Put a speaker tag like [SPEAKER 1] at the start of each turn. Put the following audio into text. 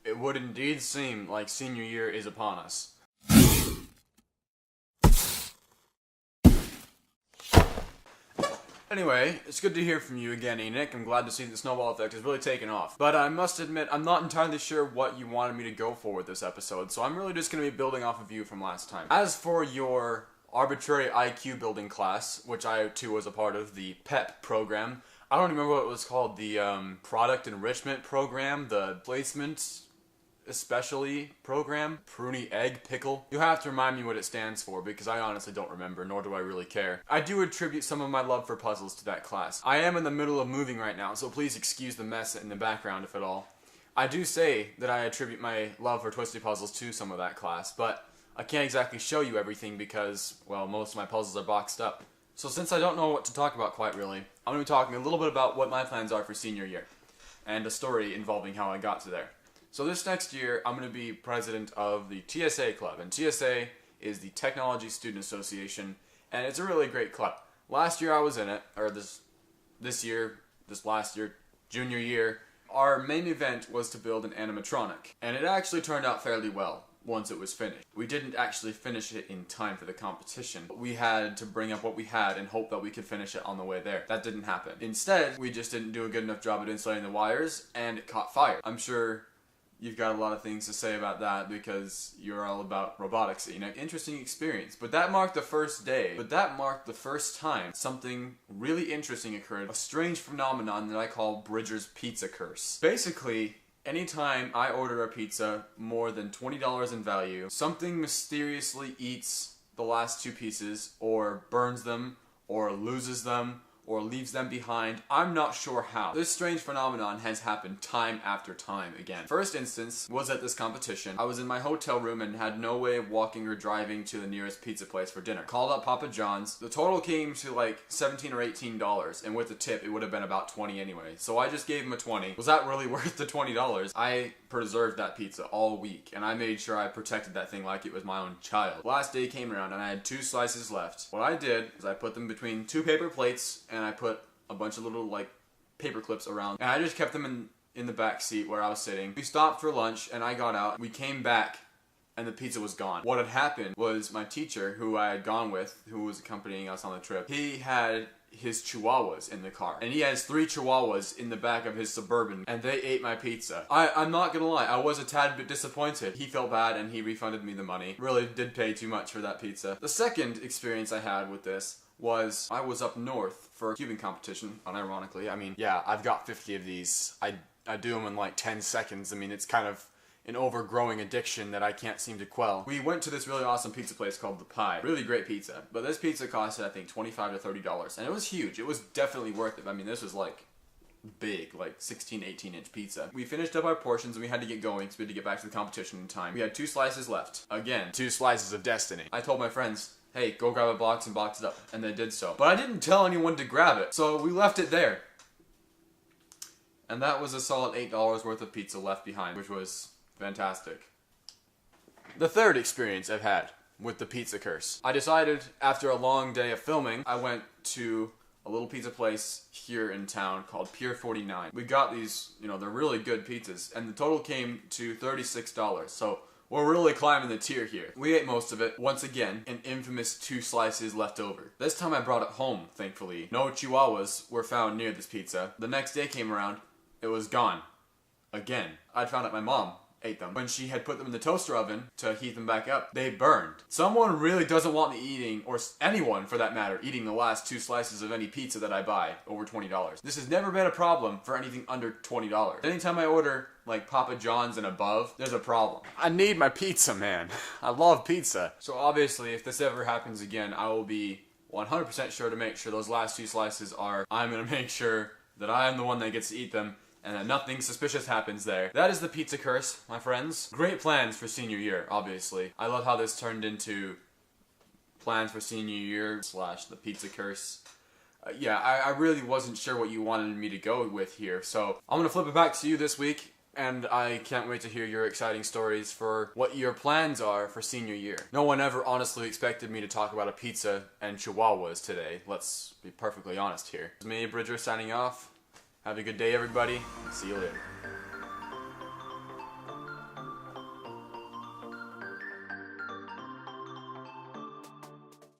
[SPEAKER 1] It would indeed seem like senior year is upon us. Anyway, it's good to hear from you again, Enoch. I'm glad to see the snowball effect has really taken off. But I must admit, I'm not entirely sure what you wanted me to go for with this episode, so I'm really just going to be building off of you from last time. As for your arbitrary IQ building class, which I too was a part of, the PEP program, I don't remember what it was called, the Product Enrichment Program, the Placement Especially program, Pruny Egg Pickle. You have to remind me what it stands for because I honestly don't remember, nor do I really care. I do attribute some of my love for puzzles to that class. I am in the middle of moving right now, so please excuse the mess in the background if at all. I do say that I attribute my love for twisty puzzles to some of that class, but I can't exactly show you everything because, well, most of my puzzles are boxed up. So since I don't know what to talk about quite really, I'm going to be talking a little bit about what my plans are for senior year, and a story involving how I got to there. So this next year, I'm going to be president of the TSA Club, and TSA is the Technology Student Association, and it's a really great club. Last year I was in it, or this last year, junior year, our main event was to build an animatronic, and it actually turned out fairly well once it was finished. We didn't actually finish it in time for the competition. We had to bring up what we had and hope that we could finish it on the way there. That didn't happen. Instead, we just didn't do a good enough job at insulating the wires, and it caught fire. I'm sure you've got a lot of things to say about that because you're all about robotics, Enoch. Interesting experience. But that marked the first day. But that marked the first time something really interesting occurred. A strange phenomenon that I call Bridger's pizza curse. Basically, anytime I order a pizza more than $20 in value, something mysteriously eats the last two pieces, or burns them, or loses them, or leaves them behind. I'm not sure how. This strange phenomenon has happened time after time again. First instance was at this competition. I was in my hotel room and had no way of walking or driving to the nearest pizza place for dinner. Called up Papa John's. The total came to like $17 or $18, and with the tip it would have been about $20 anyway. So I just gave him a $20. Was that really worth the $20? I preserved that pizza all week, and I made sure I protected that thing like it was my own child. Last day came around and I had 2 slices left. What I did is I put them between 2 paper plates, and I put a bunch of little like paper clips around, and I just kept them in the back seat where I was sitting. We stopped for lunch and I got out. We came back and the pizza was gone. What had happened was my teacher, who I had gone with, who was accompanying us on the trip, he had his Chihuahuas in the car, and he has 3 Chihuahuas in the back of his Suburban, and they ate my pizza. I'm not gonna lie, I was a tad bit disappointed. He felt bad and he refunded me the money. Really did pay too much for that pizza. The second experience I had with this was I was up north for a cubing competition, unironically. I mean, yeah, I've got 50 of these. I do them in like 10 seconds. I mean, it's kind of an overgrowing addiction that I can't seem to quell. We went to this really awesome pizza place called The Pie. Really great pizza. But this pizza costed, I think, $25 to $30. And it was huge. It was definitely worth it. I mean, this was like big, like 16, 18-inch pizza. We finished up our portions and we had to get going because we had to get back to the competition in time. We had 2 slices left. Again, 2 slices of destiny. I told my friends, hey, go grab a box and box it up. And they did so. But I didn't tell anyone to grab it. So we left it there. And that was a solid $8 worth of pizza left behind, which was fantastic. The third experience I've had with the pizza curse. I decided after a long day of filming, I went to a little pizza place here in town called Pier 49. We got these, you know, they're really good pizzas, and the total came to $36. So we're really climbing the tier here. We ate most of it. Once again, an infamous 2 slices left over. This time I brought it home, thankfully. No Chihuahuas were found near this pizza. The next day came around, it was gone. Again. I'd found out my mom ate them. When she had put them in the toaster oven to heat them back up, they burned. Someone really doesn't want me eating, or anyone for that matter, eating the last 2 slices of any pizza that I buy over $20. This has never been a problem for anything under $20. Anytime I order like Papa John's and above, there's a problem. I need my pizza, man. I love pizza. So obviously, if this ever happens again, I will be 100% sure to make sure those last 2 slices I'm gonna make sure that I am the one that gets to eat them, and that nothing suspicious happens there. That is the pizza curse, my friends. Great plans for senior year, obviously. I love how this turned into plans for senior year / the pizza curse. Yeah, I really wasn't sure what you wanted me to go with here, so I'm gonna flip it back to you this week, and I can't wait to hear your exciting stories for what your plans are for senior year. No one ever honestly expected me to talk about a pizza and Chihuahuas today. Let's be perfectly honest here. It's me, Bridger, signing off. Have a good day, everybody. See you later.